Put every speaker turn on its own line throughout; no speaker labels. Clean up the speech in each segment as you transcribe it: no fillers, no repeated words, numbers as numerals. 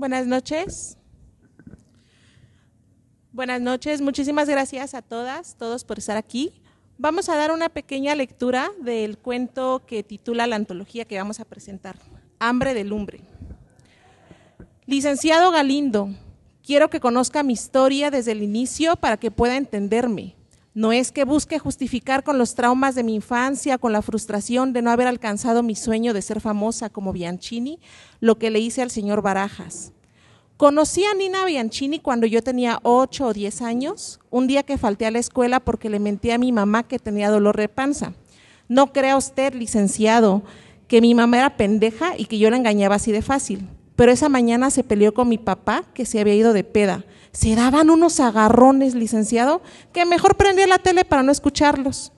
Buenas noches. Buenas noches, muchísimas gracias a todas, todos por estar aquí. Vamos a dar una pequeña lectura del cuento que titula la antología que vamos a presentar, Hambre de lumbre. Licenciado Galindo, quiero que conozca mi historia desde el inicio para que pueda entenderme. No es que busque justificar con los traumas de mi infancia, con la frustración de no haber alcanzado mi sueño de ser famosa como Bianchini, lo que le hice al señor Barajas. Conocí a Nina Bianchini cuando yo tenía 8 o 10 años, un día que falté a la escuela porque le mentí a mi mamá que tenía dolor de panza. No crea usted, licenciado, que mi mamá era pendeja y que yo la engañaba así de fácil, pero esa mañana se peleó con mi papá que se había ido de peda. Se daban unos agarrones, licenciado, que mejor prendía la tele para no escucharlos.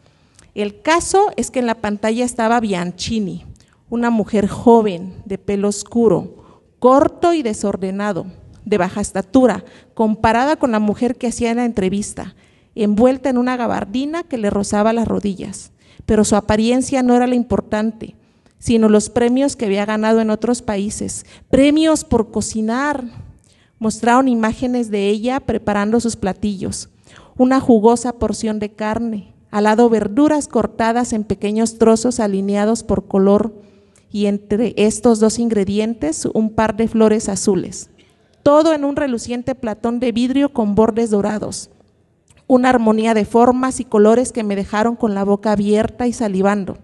El caso es que en la pantalla estaba Bianchini, una mujer joven, de pelo oscuro, corto y desordenado, de baja estatura, comparada con la mujer que hacía la entrevista, envuelta en una gabardina que le rozaba las rodillas. Pero su apariencia no era lo importante, sino los premios que había ganado en otros países, premios por cocinar. Mostraron imágenes de ella preparando sus platillos, una jugosa porción de carne, al lado verduras cortadas en pequeños trozos alineados por color y entre estos dos ingredientes un par de flores azules, todo en un reluciente platón de vidrio con bordes dorados, una armonía de formas y colores que me dejaron con la boca abierta y salivando.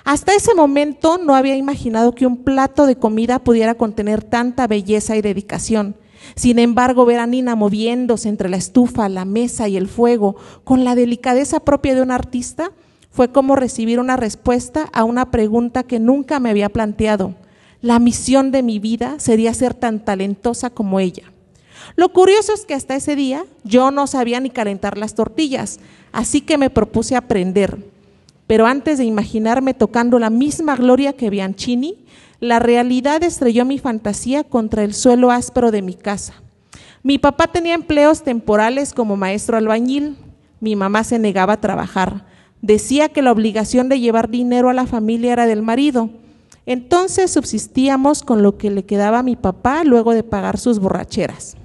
Hasta ese momento no había imaginado que un plato de comida pudiera contener tanta belleza y dedicación. Sin embargo, ver a Nina moviéndose entre la estufa, la mesa y el fuego con la delicadeza propia de un artista fue como recibir una respuesta a una pregunta que nunca me había planteado. La misión de mi vida sería ser tan talentosa como ella. Lo curioso es que hasta ese día yo no sabía ni calentar las tortillas, así que me propuse aprender. Pero antes de imaginarme tocando la misma gloria que Bianchini, la realidad estrelló mi fantasía contra el suelo áspero de mi casa. Mi papá tenía empleos temporales como maestro albañil, mi mamá se negaba a trabajar, decía que la obligación de llevar dinero a la familia era del marido. Entonces subsistíamos con lo que le quedaba a mi papá luego de pagar sus borracheras.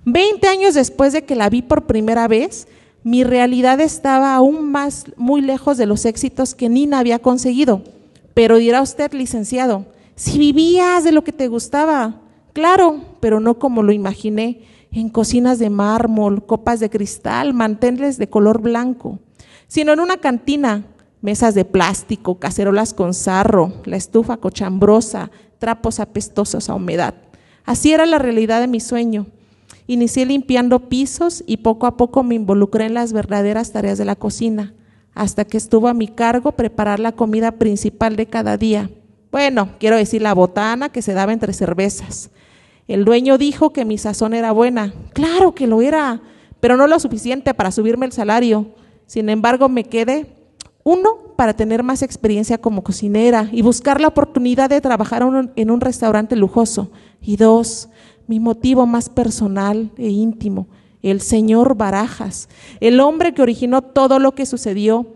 20 años después de que la vi por primera vez, mi realidad estaba aún más muy lejos de los éxitos que Nina había conseguido. Pero dirá usted, licenciado, si vivías de lo que te gustaba, claro, pero no como lo imaginé, en cocinas de mármol, copas de cristal, manteles de color blanco, sino en una cantina, mesas de plástico, cacerolas con sarro, la estufa cochambrosa, trapos apestosos a humedad. Así era la realidad de mi sueño. Inicié limpiando pisos y poco a poco me involucré en las verdaderas tareas de la cocina, hasta que estuvo a mi cargo preparar la comida principal de cada día. Bueno, quiero decir la botana que se daba entre cervezas. El dueño dijo que mi sazón era buena. Claro que lo era, pero no lo suficiente para subirme el salario. Sin embargo, me quedé, 1, para tener más experiencia como cocinera y buscar la oportunidad de trabajar en un restaurante lujoso. Y 2, mi motivo más personal e íntimo, el señor Barajas, el hombre que originó todo lo que sucedió,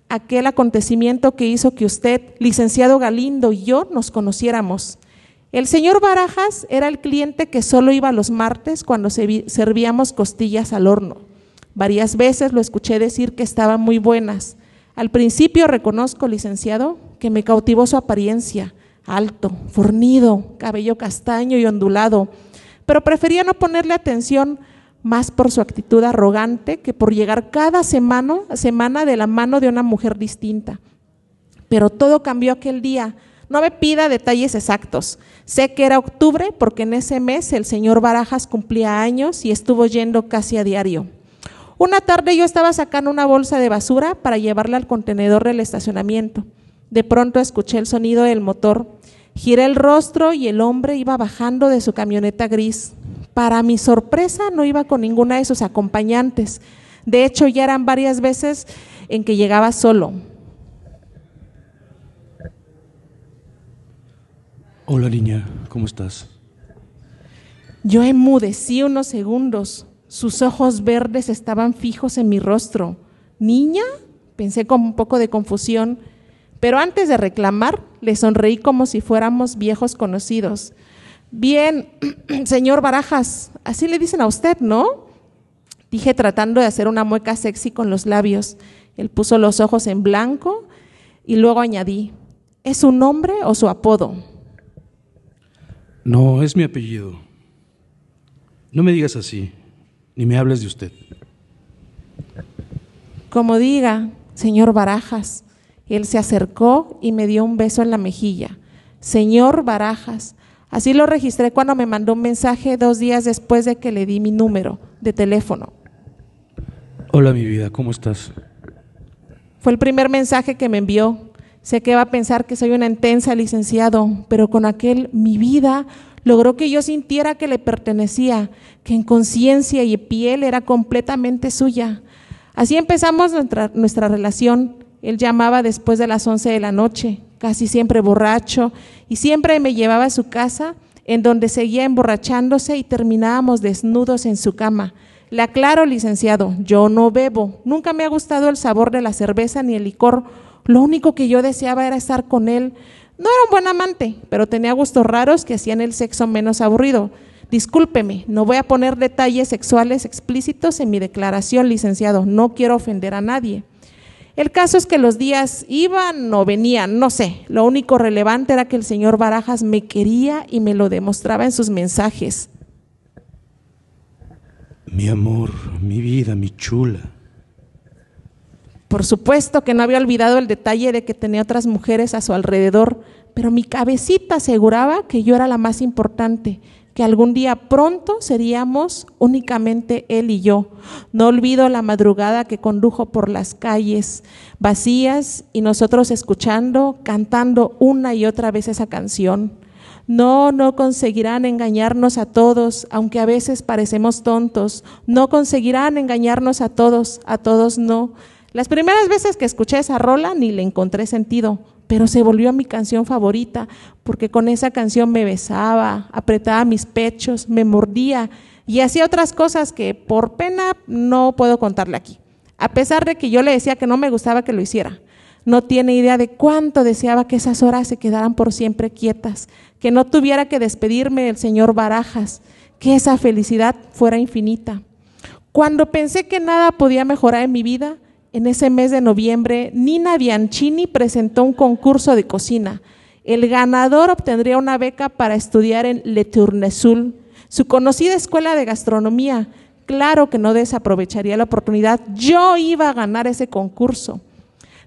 aquel acontecimiento que hizo que usted, licenciado Galindo, y yo nos conociéramos. El señor Barajas era el cliente que solo iba los martes cuando servíamos costillas al horno. Varias veces lo escuché decir que estaban muy buenas. Al principio reconozco, licenciado, que me cautivó su apariencia, alto, fornido, cabello castaño y ondulado, pero prefería no ponerle atención más por su actitud arrogante que por llegar cada semana de la mano de una mujer distinta. Pero todo cambió aquel día. No me pida detalles exactos. Sé que era octubre porque en ese mes el señor Barajas cumplía años y estuvo yendo casi a diario. Una tarde yo estaba sacando una bolsa de basura para llevarla al contenedor del estacionamiento. De pronto escuché el sonido del motor. Giré el rostro y el hombre iba bajando de su camioneta gris. Para mi sorpresa no iba con ninguna de sus acompañantes. De hecho, ya eran varias veces en que llegaba solo.
Hola niña, ¿cómo estás?
Yo enmudecí unos segundos. Sus ojos verdes estaban fijos en mi rostro. ¿Niña? Pensé con un poco de confusión, pero antes de reclamar, le sonreí como si fuéramos viejos conocidos. Bien, señor Barajas, así le dicen a usted, ¿no? Dije tratando de hacer una mueca sexy con los labios. Él puso los ojos en blanco y luego añadí, ¿es su nombre o su apodo?
No, es mi apellido. No me digas así, ni me hables de usted.
Como diga, señor Barajas. Él se acercó y me dio un beso en la mejilla. Señor Barajas. Así lo registré cuando me mandó un mensaje 2 días después de que le di mi número de teléfono.
Hola, mi vida, ¿cómo estás?
Fue el primer mensaje que me envió. Sé que va a pensar que soy una intensa, licenciado, pero con aquel mi vida logró que yo sintiera que le pertenecía, que en conciencia y piel era completamente suya. Así empezamos nuestra relación. Él llamaba después de las 11 de la noche, casi siempre borracho, y siempre me llevaba a su casa, en donde seguía emborrachándose y terminábamos desnudos en su cama. Le aclaro, licenciado, yo no bebo, nunca me ha gustado el sabor de la cerveza ni el licor. Lo único que yo deseaba era estar con él. No era un buen amante, pero tenía gustos raros que hacían el sexo menos aburrido. Discúlpeme, no voy a poner detalles sexuales explícitos en mi declaración, licenciado, no quiero ofender a nadie. El caso es que los días iban o venían, no sé, lo único relevante era que el señor Barajas me quería y me lo demostraba en sus mensajes.
Mi amor, mi vida, mi chula.
Por supuesto que no había olvidado el detalle de que tenía otras mujeres a su alrededor, pero mi cabecita aseguraba que yo era la más importante, que algún día pronto seríamos únicamente él y yo. No olvido la madrugada que condujo por las calles vacías y nosotros escuchando, cantando una y otra vez esa canción. No conseguirán engañarnos a todos, aunque a veces parecemos tontos. No conseguirán engañarnos a todos no. Las primeras veces que escuché esa rola ni le encontré sentido, pero se volvió mi canción favorita, porque con esa canción me besaba, apretaba mis pechos, me mordía y hacía otras cosas que por pena no puedo contarle aquí, a pesar de que yo le decía que no me gustaba que lo hiciera. No tiene idea de cuánto deseaba que esas horas se quedaran por siempre quietas, que no tuviera que despedirme del señor Barajas, que esa felicidad fuera infinita. Cuando pensé que nada podía mejorar en mi vida, en ese mes de noviembre, Nina Bianchini presentó un concurso de cocina. El ganador obtendría una beca para estudiar en Le Tournesul, su conocida escuela de gastronomía. Claro que no desaprovecharía la oportunidad. Yo iba a ganar ese concurso.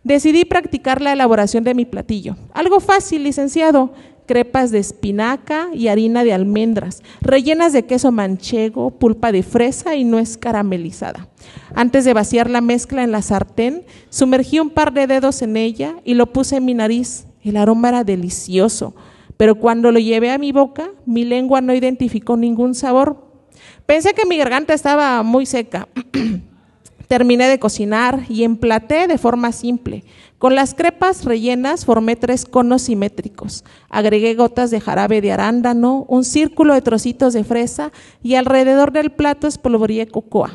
Decidí practicar la elaboración de mi platillo. Algo fácil, licenciado. Crepas de espinaca y harina de almendras, rellenas de queso manchego, pulpa de fresa y nuez caramelizada. Antes de vaciar la mezcla en la sartén, sumergí un par de dedos en ella y lo puse en mi nariz. El aroma era delicioso, pero cuando lo llevé a mi boca, mi lengua no identificó ningún sabor. Pensé que mi garganta estaba muy seca. Terminé de cocinar y emplaté de forma simple. Con las crepas rellenas formé 3 conos simétricos. Agregué gotas de jarabe de arándano, un círculo de trocitos de fresa y alrededor del plato espolvoreé cocoa.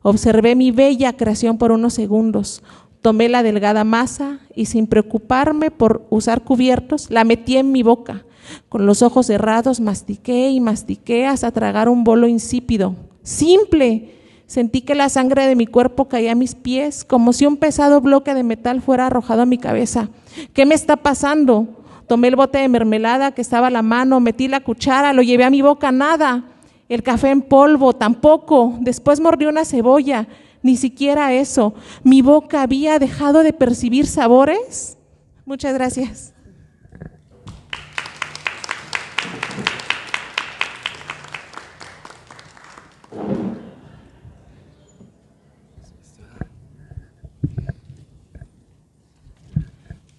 Observé mi bella creación por unos segundos. Tomé la delgada masa y sin preocuparme por usar cubiertos, la metí en mi boca. Con los ojos cerrados mastiqué y mastiqué hasta tragar un bolo insípido. ¡Simple! Sentí que la sangre de mi cuerpo caía a mis pies, como si un pesado bloque de metal fuera arrojado a mi cabeza. ¿Qué me está pasando? Tomé el bote de mermelada que estaba a la mano, metí la cuchara, lo llevé a mi boca, nada. El café en polvo, tampoco. Después mordí una cebolla, ni siquiera eso. ¿Mi boca había dejado de percibir sabores? Muchas gracias.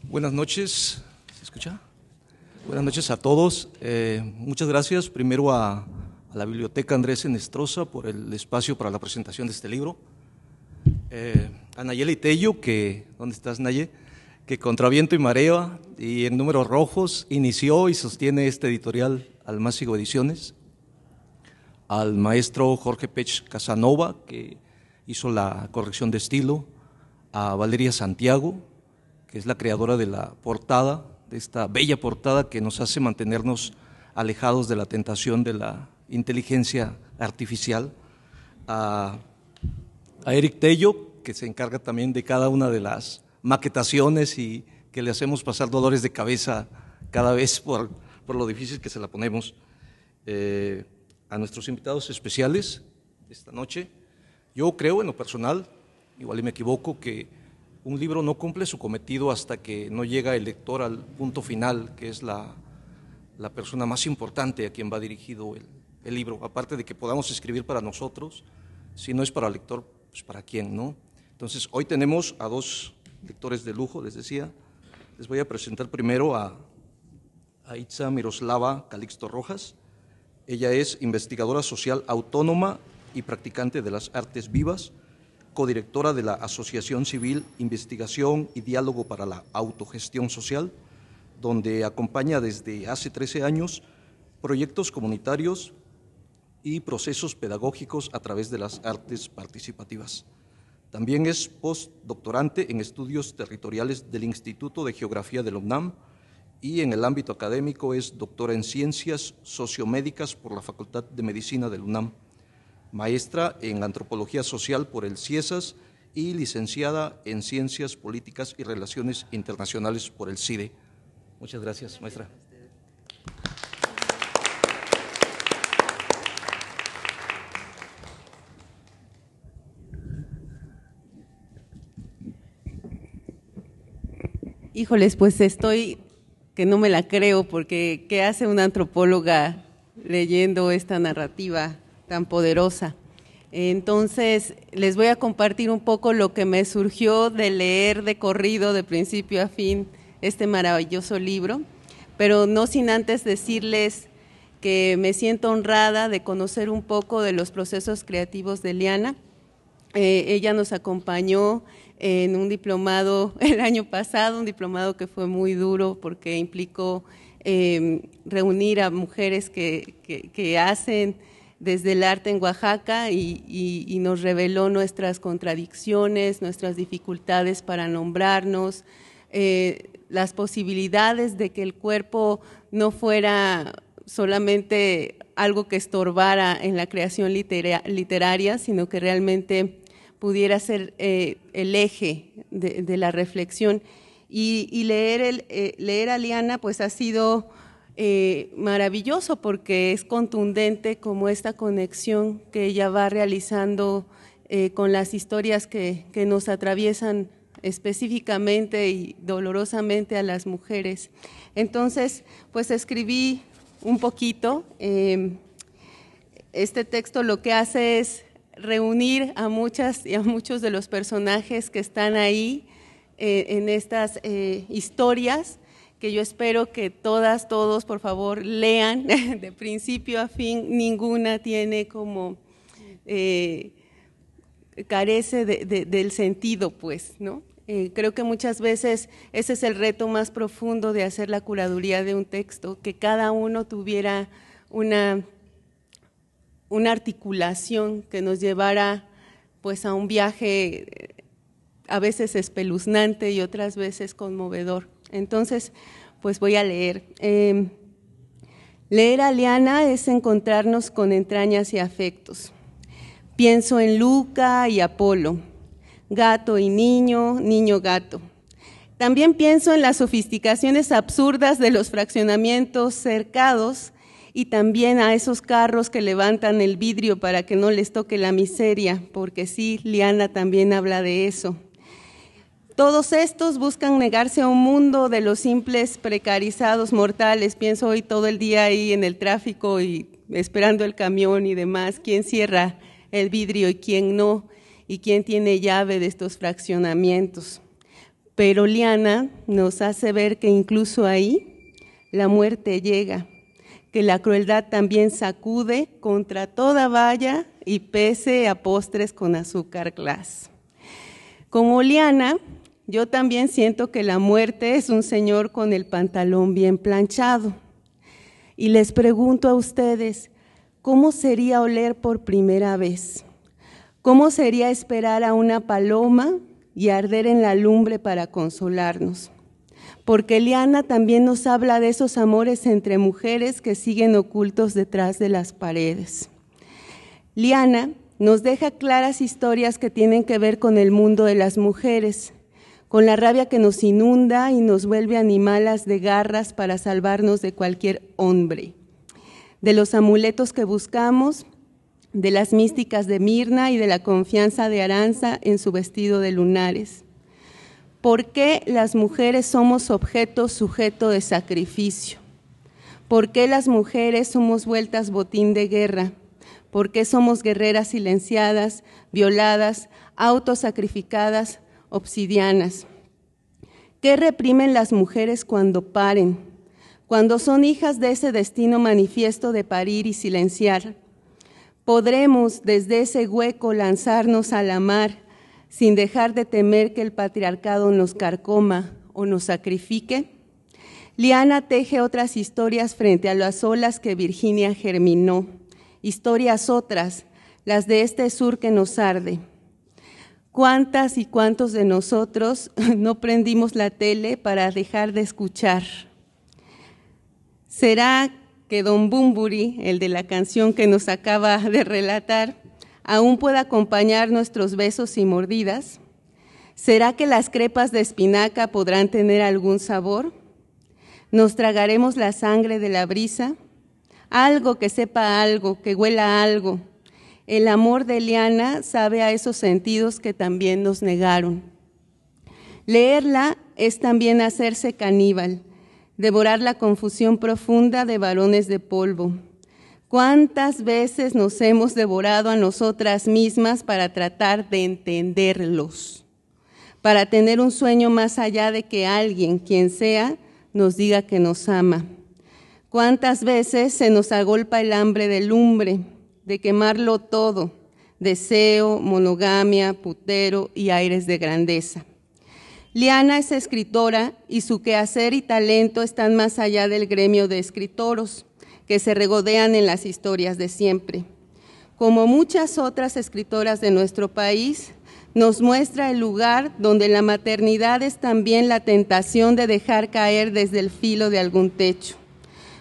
Buenas noches, ¿se escucha? Buenas noches a todos. Muchas gracias primero a la Biblioteca Andrés Enestrosa por el espacio para la presentación de este libro. A Nayeli Tello, ¿dónde estás, Naye? Que contra viento y marea y en números rojos inició y sostiene este editorial Almácigo Ediciones. Al maestro Jorge Pech Casanova, que hizo la corrección de estilo. A Valeria Santiago, que es la creadora de la portada, de esta bella portada que nos hace mantenernos alejados de la tentación de la inteligencia artificial, a Eric Tello, que se encarga también de cada una de las maquetaciones y que le hacemos pasar dolores de cabeza cada vez por lo difícil que se la ponemos, a nuestros invitados especiales esta noche. Yo creo en lo personal, igual y me equivoco, que un libro no cumple su cometido hasta que no llega el lector al punto final, que es la persona más importante a quien va dirigido el libro. Aparte de que podamos escribir para nosotros, si no es para el lector, pues para quién, ¿no? Entonces, hoy tenemos a dos lectores de lujo, les decía. Les voy a presentar primero a Itza Miroslava Calixto Rojas. Ella es investigadora social autónoma y practicante de las artes vivas, codirectora de la Asociación Civil Investigación y Diálogo para la Autogestión Social, donde acompaña desde hace 13 años proyectos comunitarios y procesos pedagógicos a través de las artes participativas. También es postdoctorante en estudios territoriales del Instituto de Geografía de la UNAM y en el ámbito académico es doctora en Ciencias Sociomédicas por la Facultad de Medicina de la UNAM, maestra en Antropología Social por el CIESAS y licenciada en Ciencias Políticas y Relaciones Internacionales por el CIDE. Muchas gracias, maestra.
Híjoles, pues estoy que no me la creo, porque ¿qué hace una antropóloga leyendo esta narrativa tan poderosa? Entonces, les voy a compartir un poco lo que me surgió de leer de corrido, de principio a fin, este maravilloso libro, pero no sin antes decirles que me siento honrada de conocer un poco de los procesos creativos de Liana. Ella nos acompañó en un diplomado el año pasado, un diplomado que fue muy duro porque implicó reunir a mujeres que hacen desde el arte en Oaxaca y nos reveló nuestras contradicciones, nuestras dificultades para nombrarnos, las posibilidades de que el cuerpo no fuera solamente algo que estorbara en la creación literaria, sino que realmente pudiera ser el eje de la reflexión. Y leer a Liana pues ha sido maravilloso porque es contundente como esta conexión que ella va realizando con las historias que nos atraviesan específicamente y dolorosamente a las mujeres. Entonces, pues escribí un poquito. Este texto lo que hace es reunir a muchas y a muchos de los personajes que están ahí en estas historias, que yo espero que todas, todos, por favor, lean de principio a fin. Ninguna tiene como, carece del sentido, pues, ¿no? Creo que muchas veces ese es el reto más profundo de hacer la curaduría de un texto, que cada uno tuviera una articulación que nos llevara pues a un viaje a veces espeluznante y otras veces conmovedor. Entonces, pues voy a leer. Leer a Liana es encontrarnos con entrañas y afectos. Pienso en Luca y Apolo, gato y niño, niño gato. También pienso en las sofisticaciones absurdas de los fraccionamientos cercados y también a esos carros que levantan el vidrio para que no les toque la miseria, porque sí, Liana también habla de eso. Todos estos buscan negarse a un mundo de los simples precarizados mortales. Pienso hoy todo el día ahí en el tráfico y esperando el camión y demás, quién cierra el vidrio y quién no, y quién tiene llave de estos fraccionamientos. Pero Liana nos hace ver que incluso ahí la muerte llega, que la crueldad también sacude contra toda valla y pese a postres con azúcar glass. Como Liana, yo también siento que la muerte es un señor con el pantalón bien planchado. Y les pregunto a ustedes, ¿cómo sería oler por primera vez? ¿Cómo sería esperar a una paloma y arder en la lumbre para consolarnos? porque Liana también nos habla de esos amores entre mujeres que siguen ocultos detrás de las paredes. Liana nos deja claras historias que tienen que ver con el mundo de las mujeres, con la rabia que nos inunda y nos vuelve animalas de garras para salvarnos de cualquier hombre, de los amuletos que buscamos, de las místicas de Mirna y de la confianza de Aranza en su vestido de lunares. ¿Por qué las mujeres somos sujeto de sacrificio? ¿Por qué las mujeres somos vueltas botín de guerra? ¿Por qué somos guerreras silenciadas, violadas, autosacrificadas, obsidianas? ¿Qué reprimen las mujeres cuando paren? Cuando son hijas de ese destino manifiesto de parir y silenciar. ¿Podremos desde ese hueco lanzarnos a la mar sin dejar de temer que el patriarcado nos carcoma o nos sacrifique? Liana teje otras historias frente a las olas que Virginia germinó, historias otras, las de este sur que nos arde. ¿Cuántas y cuántos de nosotros no prendimos la tele para dejar de escuchar? ¿Será que Don Bumburi, el de la canción que nos acaba de relatar, aún puede acompañar nuestros besos y mordidas? ¿Será que las crepas de espinaca podrán tener algún sabor? ¿Nos tragaremos la sangre de la brisa? Algo que sepa algo, que huela a algo. El amor de Liana sabe a esos sentidos que también nos negaron. Leerla es también hacerse caníbal, devorar la confusión profunda de varones de polvo. ¿Cuántas veces nos hemos devorado a nosotras mismas para tratar de entenderlos? Para tener un sueño más allá de que alguien, quien sea, nos diga que nos ama. ¿Cuántas veces se nos agolpa el hambre de lumbre, de quemarlo todo, deseo, monogamia, putero y aires de grandeza? Liana es escritora y su quehacer y talento están más allá del gremio de escritoros que se regodean en las historias de siempre. Como muchas otras escritoras de nuestro país, nos muestra el lugar donde la maternidad es también la tentación de dejar caer desde el filo de algún techo.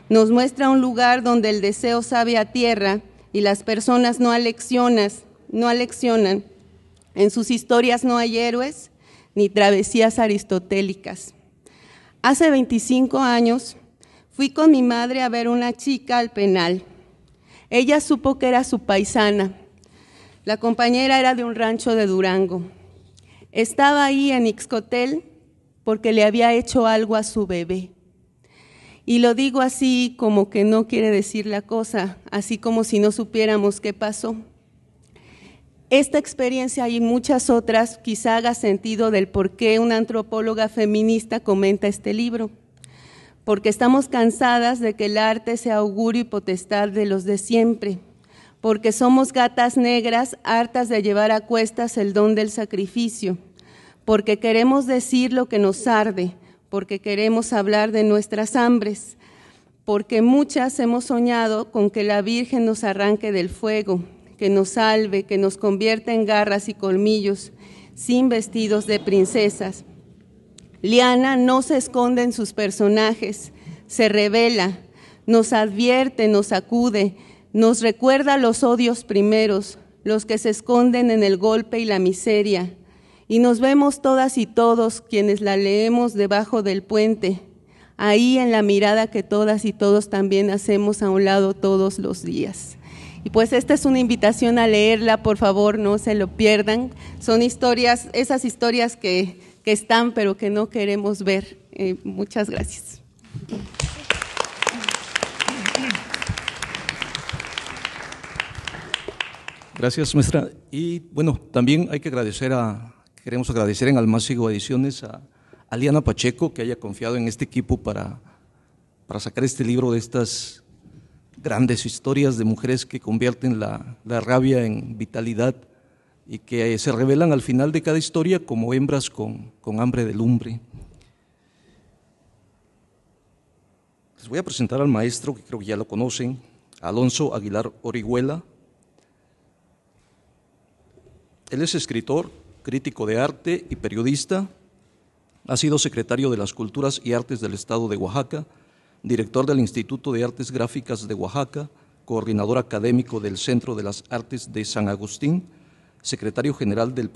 Nos muestra un lugar donde el deseo sabe a tierra y las personas no aleccionan. En sus historias no hay héroes ni travesías aristotélicas. Hace 25 años fui con mi madre a ver una chica al penal. Ella supo que era su paisana. La compañera era de un rancho de Durango. Estaba ahí en Ixcotel porque le había hecho algo a su bebé. Y lo digo así como que no quiere decir la cosa, así como si no supiéramos qué pasó. Esta experiencia y muchas otras quizá haga sentido del por qué una antropóloga feminista comenta este libro. Porque estamos cansadas de que el arte sea augurio y potestad de los de siempre. Porque somos gatas negras hartas de llevar a cuestas el don del sacrificio. Porque queremos decir lo que nos arde. Porque queremos hablar de nuestras hambres. Porque muchas hemos soñado con que la Virgen nos arranque del fuego, que nos salve, que nos convierta en garras y colmillos, sin vestidos de princesas. Liana no se esconde en sus personajes, se revela, nos advierte, nos acude, nos recuerda los odios primeros, los que se esconden en el golpe y la miseria, y nos vemos todas y todos quienes la leemos debajo del puente, ahí en la mirada que todas y todos también hacemos a un lado todos los días. Y pues esta es una invitación a leerla, por favor, no se lo pierdan. Son historias, esas historias que están pero que no queremos ver. Muchas gracias.
Gracias, maestra. Y bueno, también hay que queremos agradecer en Almácigo Ediciones a Liana Pacheco que haya confiado en este equipo para sacar este libro de estas grandes historias de mujeres que convierten la rabia en vitalidad y que se revelan al final de cada historia como hembras con hambre de lumbre. Les voy a presentar al maestro, que creo que ya lo conocen, Alonso Aguilar Orihuela. Él es escritor, crítico de arte y periodista. Ha sido secretario de las Culturas y Artes del Estado de Oaxaca, director del Instituto de Artes Gráficas de Oaxaca, coordinador académico del Centro de las Artes de San Agustín, secretario general del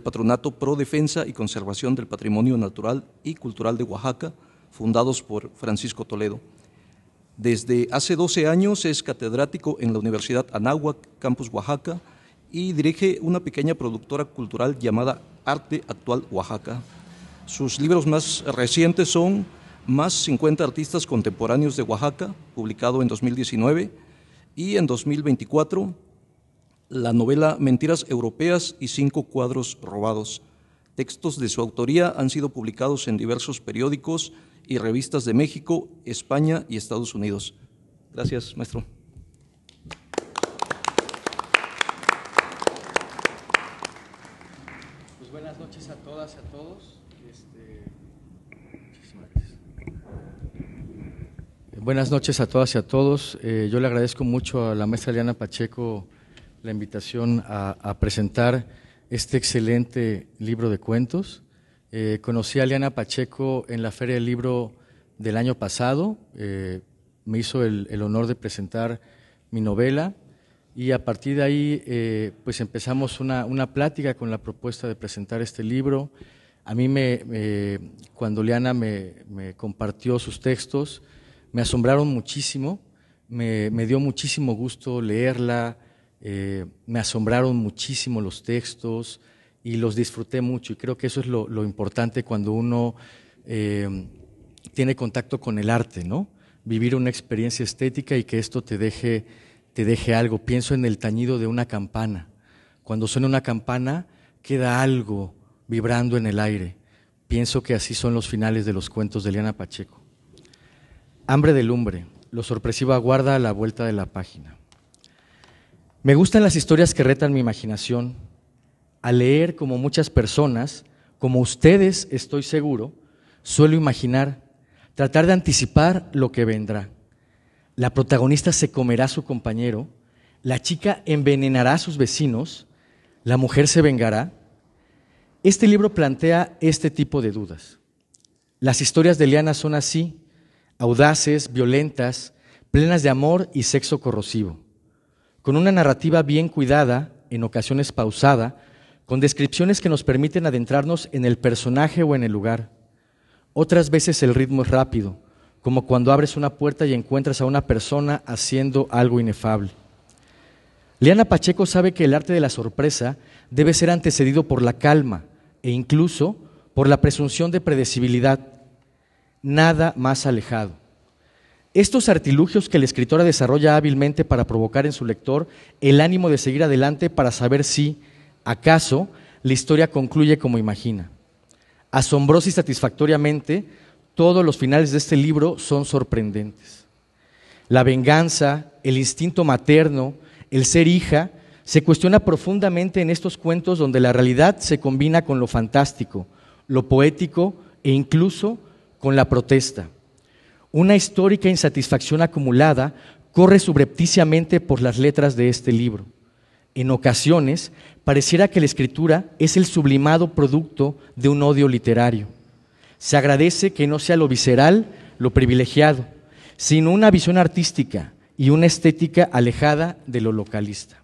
Patronato Pro Defensa y Conservación del Patrimonio Natural y Cultural de Oaxaca, fundados por Francisco Toledo. Desde hace 12 años es catedrático en la Universidad Anáhuac, Campus Oaxaca, y dirige una pequeña productora cultural llamada Arte Actual Oaxaca. Sus libros más recientes son Más 50 artistas contemporáneos de Oaxaca, publicado en 2019, y en 2024, la novela Mentiras Europeas y 5 cuadros robados. Textos de su autoría han sido publicados en diversos periódicos y revistas de México, España y Estados Unidos. Gracias, maestro.
Pues buenas noches a todas y a todos. Muchísimas gracias. Buenas noches a todas y a todos. Yo le agradezco mucho a la maestra Eliana Pacheco la invitación a presentar este excelente libro de cuentos. Conocí a Eliana Pacheco en la Feria del Libro del año pasado, me hizo el honor de presentar mi novela y a partir de ahí pues empezamos una plática con la propuesta de presentar este libro. A mí cuando Eliana me compartió sus textos, me asombraron muchísimo, me dio muchísimo gusto leerla, me asombraron muchísimo los textos y los disfruté mucho, y creo que eso es lo importante cuando uno tiene contacto con el arte, ¿no? Vivir una experiencia estética y que esto te deje algo. Pienso en el tañido de una campana. Cuando suena una campana, queda algo vibrando en el aire. Pienso que así son los finales de los cuentos de Eliana Pacheco. Hambre de lumbre, lo sorpresivo aguarda a la vuelta de la página. Me gustan las historias que retan mi imaginación. Al leer, como muchas personas, como ustedes, estoy seguro, suelo imaginar, tratar de anticipar lo que vendrá. La protagonista se comerá a su compañero, la chica envenenará a sus vecinos, la mujer se vengará. Este libro plantea este tipo de dudas. Las historias de Eliana son así, audaces, violentas, plenas de amor y sexo corrosivo, con una narrativa bien cuidada, en ocasiones pausada, con descripciones que nos permiten adentrarnos en el personaje o en el lugar. Otras veces el ritmo es rápido, como cuando abres una puerta y encuentras a una persona haciendo algo inefable. Eliana Pacheco sabe que el arte de la sorpresa debe ser antecedido por la calma e incluso por la presunción de predecibilidad, nada más alejado. Estos artilugios que la escritora desarrolla hábilmente para provocar en su lector el ánimo de seguir adelante para saber si, acaso, la historia concluye como imagina. Asombrosa y satisfactoriamente, todos los finales de este libro son sorprendentes. La venganza, el instinto materno, el ser hija, se cuestiona profundamente en estos cuentos donde la realidad se combina con lo fantástico, lo poético e incluso con la protesta. Una histórica insatisfacción acumulada corre subrepticiamente por las letras de este libro. En ocasiones, pareciera que la escritura es el sublimado producto de un odio literario. Se agradece que no sea lo visceral, lo privilegiado, sino una visión artística y una estética alejada de lo localista.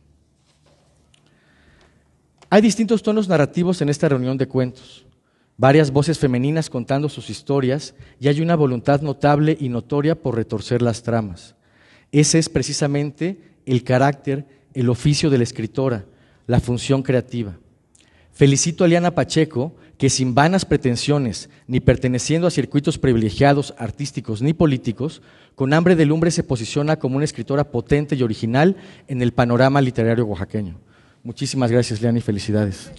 Hay distintos tonos narrativos en esta reunión de cuentos, varias voces femeninas contando sus historias y hay una voluntad notable y notoria por retorcer las tramas. Ese es precisamente el carácter, el oficio de la escritora, la función creativa. Felicito a Eliana Pacheco, que sin vanas pretensiones, ni perteneciendo a circuitos privilegiados, artísticos ni políticos, con hambre de lumbre se posiciona como una escritora potente y original en el panorama literario oaxaqueño. Muchísimas gracias, Eliana, y felicidades.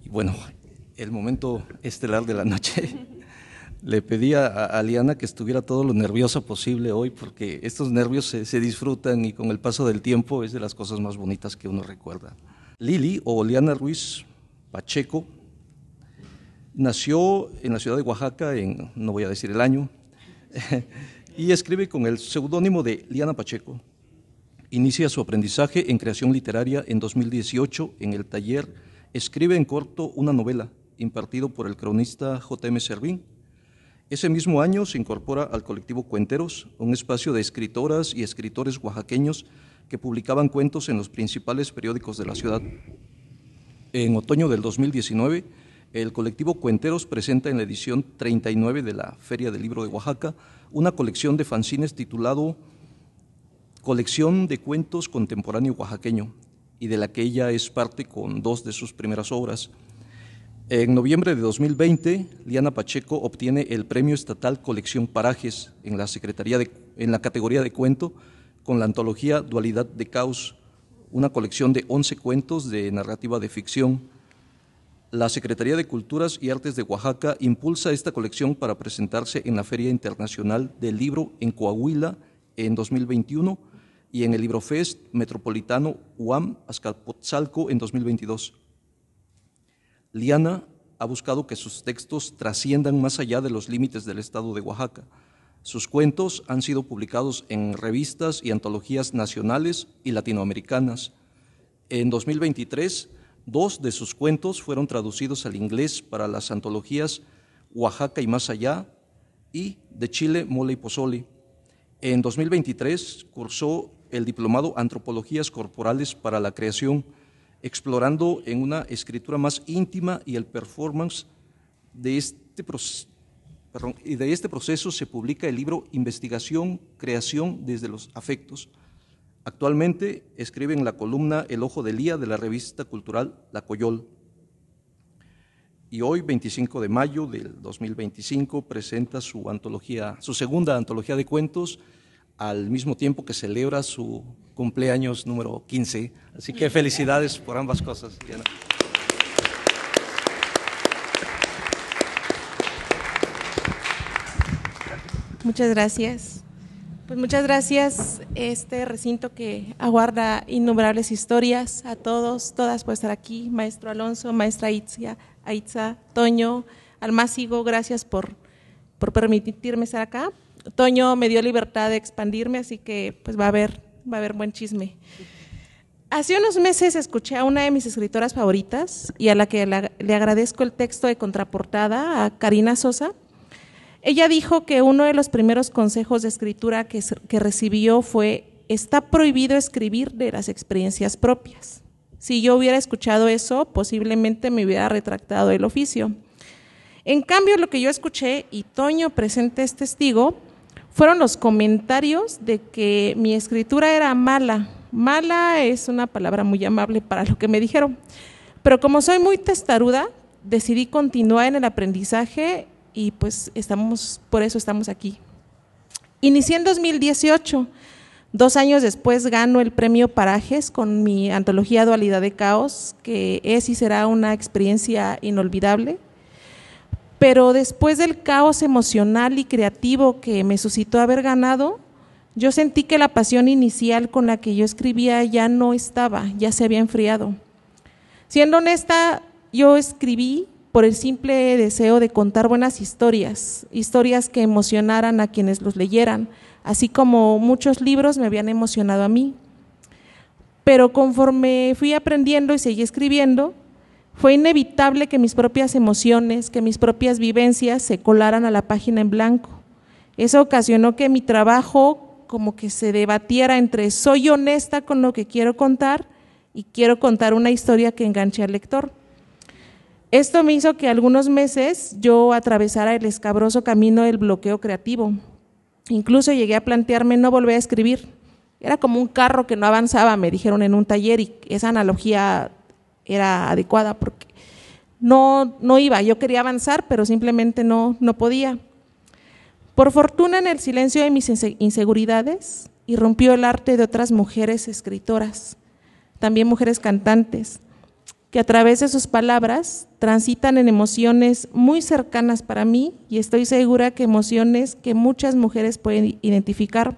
Y bueno, el momento estelar de la noche. Le pedí a Eliana que estuviera todo lo nerviosa posible hoy, porque estos nervios se disfrutan y con el paso del tiempo es de las cosas más bonitas que uno recuerda. Lili, o Eliana Ruiz Pacheco, nació en la ciudad de Oaxaca, no voy a decir el año, y escribe con el seudónimo de Eliana Pacheco. Inicia su aprendizaje en creación literaria en 2018 en el taller Escribe en corto una novela, impartido por el cronista J.M. Servín. Ese mismo año se incorpora al colectivo Cuenteros, un espacio de escritoras y escritores oaxaqueños que publicaban cuentos en los principales periódicos de la ciudad. En otoño del 2019, el colectivo Cuenteros presenta en la edición 39 de la Feria del Libro de Oaxaca una colección de fanzines titulado Colección de Cuentos Contemporáneo Oaxaqueño, y de la que ella es parte con 2 de sus primeras obras. En noviembre de 2020, Liana Pacheco obtiene el Premio Estatal Colección Parajes en la categoría de cuento con la antología Dualidad de Caos, una colección de 11 cuentos de narrativa de ficción. La Secretaría de Culturas y Artes de Oaxaca impulsa esta colección para presentarse en la Feria Internacional del Libro en Coahuila en 2021 y en el Librofest Metropolitano UAM Azcapotzalco en 2022. Liana ha buscado que sus textos trasciendan más allá de los límites del estado de Oaxaca. Sus cuentos han sido publicados en revistas y antologías nacionales y latinoamericanas. En 2023, 2 de sus cuentos fueron traducidos al inglés para las antologías Oaxaca y Más Allá y De Chile, Mole y Pozole. En 2023 cursó el diplomado Antropologías Corporales para la Creación, explorando en una escritura más íntima y el performance de este proceso se publica el libro Investigación, Creación desde los Afectos. Actualmente escribe en la columna El Ojo de Lía de la revista cultural La Coyol. Y hoy, 25 de mayo del 2025, presenta su segunda antología de cuentos, al mismo tiempo que celebra su cumpleaños número 15. Así que felicidades por ambas cosas, Diana.
Muchas gracias. Pues muchas gracias, este recinto que aguarda innumerables historias, a todos, todas por estar aquí, maestro Alonso, maestra Aitza, Toño, Almácigo, gracias por permitirme estar acá. Toño me dio libertad de expandirme, así que pues va a haber buen chisme. Hace unos meses escuché a una de mis escritoras favoritas y a la que le agradezco el texto de contraportada, a Karina Sosa. Ella dijo que uno de los primeros consejos de escritura que recibió fue: está prohibido escribir de las experiencias propias. Si yo hubiera escuchado eso, posiblemente me hubiera retractado el oficio. En cambio, lo que yo escuché, y Toño presente es testigo, fueron los comentarios de que mi escritura era mala. Mala es una palabra muy amable para lo que me dijeron, pero como soy muy testaruda, decidí continuar en el aprendizaje y pues por eso estamos aquí. Inicié en 2018, 2 años después gano el premio Parajes con mi antología Dualidad de Caos, que es y será una experiencia inolvidable. Pero después del caos emocional y creativo que me suscitó haber ganado, yo sentí que la pasión inicial con la que yo escribía ya no estaba, ya se había enfriado. Siendo honesta, yo escribí por el simple deseo de contar buenas historias que emocionaran a quienes los leyeran, así como muchos libros me habían emocionado a mí. Pero conforme fui aprendiendo y seguí escribiendo, fue inevitable que mis propias emociones, que mis propias vivencias se colaran a la página en blanco. Eso ocasionó que mi trabajo como que se debatiera entre soy honesta con lo que quiero contar y quiero contar una historia que enganche al lector. Esto me hizo que algunos meses yo atravesara el escabroso camino del bloqueo creativo. Incluso llegué a plantearme no volver a escribir. Era como un carro que no avanzaba, me dijeron en un taller, y esa analogía era adecuada porque no iba, yo quería avanzar, pero simplemente no podía. Por fortuna, en el silencio de mis inseguridades, irrumpió el arte de otras mujeres escritoras, también mujeres cantantes, que a través de sus palabras transitan en emociones muy cercanas para mí, y estoy segura que emociones que muchas mujeres pueden identificar.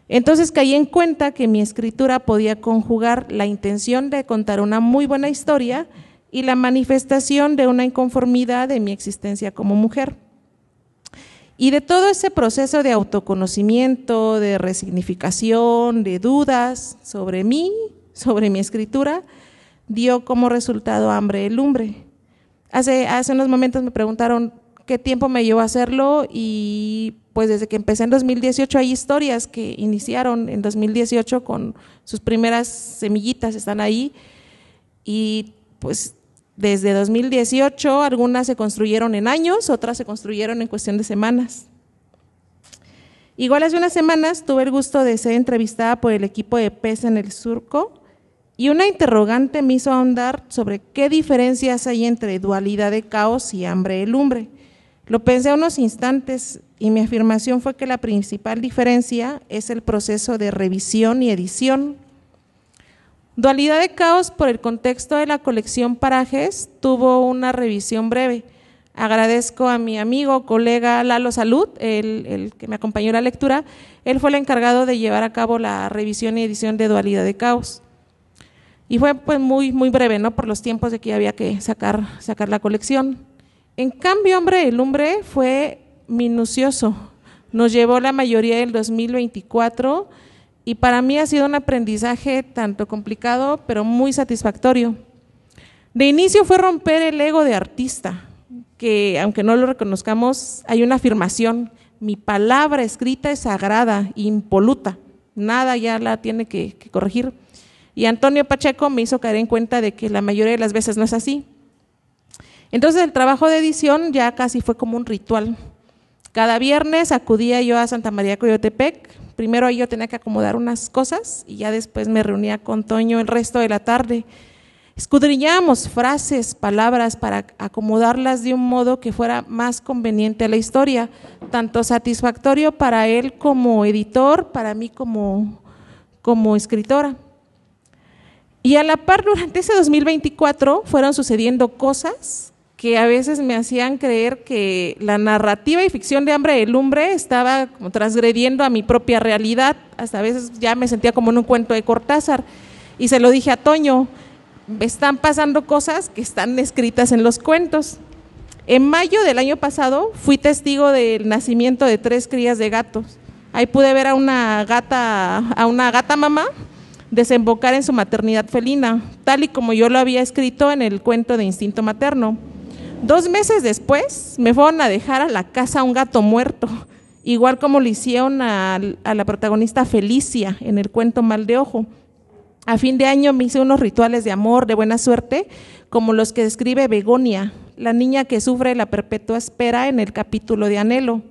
Entonces caí en cuenta que mi escritura podía conjugar la intención de contar una muy buena historia y la manifestación de una inconformidad de mi existencia como mujer. Y de todo ese proceso de autoconocimiento, de resignificación, de dudas sobre mí, sobre mi escritura, dio como resultado Hambre de Lumbre. Hace unos momentos me preguntaron qué tiempo me llevó a hacerlo, y pues desde que empecé en 2018 hay historias que iniciaron en 2018 con sus primeras semillitas, están ahí, y pues desde 2018 algunas se construyeron en años, otras se construyeron en cuestión de semanas. Igual hace unas semanas tuve el gusto de ser entrevistada por el equipo de Pez en el Surco, y una interrogante me hizo ahondar sobre qué diferencias hay entre Dualidad de Caos y Hambre de Lumbre. Lo pensé unos instantes y mi afirmación fue que la principal diferencia es el proceso de revisión y edición. Dualidad de Caos, por el contexto de la colección Parajes, tuvo una revisión breve. Agradezco a mi amigo, colega Lalo Salud, el que me acompañó en la lectura. Él fue el encargado de llevar a cabo la revisión y edición de Dualidad de Caos. Y fue pues muy breve, ¿no? Por los tiempos de que había que sacar la colección. En cambio, Hambre de Lumbre fue minucioso. Nos llevó la mayoría del 2024 y para mí ha sido un aprendizaje tanto complicado, pero muy satisfactorio. De inicio fue romper el ego de artista, que aunque no lo reconozcamos, hay una afirmación: mi palabra escrita es sagrada, impoluta, nada ya la tiene que corregir. Y Antonio Pacheco me hizo caer en cuenta de que la mayoría de las veces no es así. Entonces el trabajo de edición ya casi fue como un ritual. Cada viernes acudía yo a Santa María Coyotepec. Primero ahí yo tenía que acomodar unas cosas y ya después me reunía con Toño el resto de la tarde. Escudriñábamos frases, palabras para acomodarlas de un modo que fuera más conveniente a la historia, tanto satisfactorio para él como editor, para mí como escritora. Y a la par, durante ese 2024 fueron sucediendo cosas que a veces me hacían creer que la narrativa y ficción de Hambre de Lumbre estaba como transgrediendo a mi propia realidad. Hasta a veces ya me sentía como en un cuento de Cortázar. Y se lo dije a Toño: están pasando cosas que están escritas en los cuentos. En mayo del año pasado fui testigo del nacimiento de 3 crías de gatos. Ahí pude ver a una gata mamá desembocar en su maternidad felina, tal y como yo lo había escrito en el cuento de Instinto Materno. 2 meses después me fueron a dejar a la casa un gato muerto, igual como le hicieron a la protagonista Felicia en el cuento Mal de Ojo. A fin de año me hice unos rituales de amor, de buena suerte, como los que describe Begonia, la niña que sufre la perpetua espera en el capítulo de Anhelo.